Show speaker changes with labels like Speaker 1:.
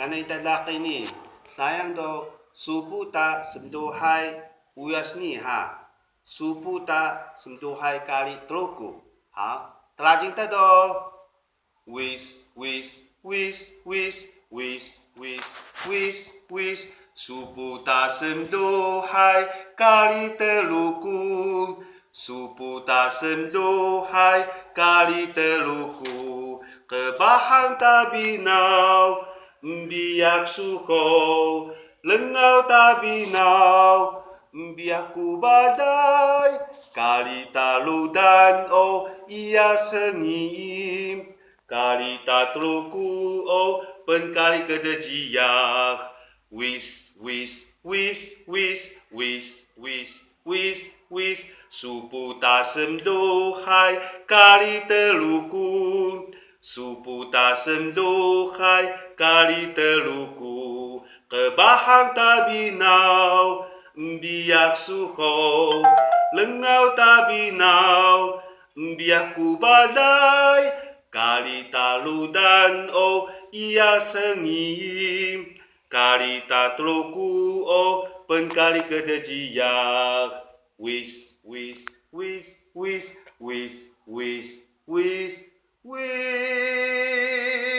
Speaker 1: Karena italaki ni sayang do supu ta semduhay uyas ni ha. Supu ta semduhay kali troku ha. Telajing ta do wis wis wis wis wis wis wis wis supu ta semduhay kali teluku. Supu ta semduhay kali teluku. Kebahang tabinaw biak suho lengau tabinaw biak kubadai kali taludan o ia sengim kali tatluku o penkali kedejiak wis wis wis wis wis wis wis wis supu tasem dohai kali teluku. Supu tasem dohai kali teluku. Kebahang tabinaw biak suho lengau tabinaw biak kubadai kali taludan o ia sengim kali tatluku o penkali kedejiak wis wis wis wis wis wis wis wis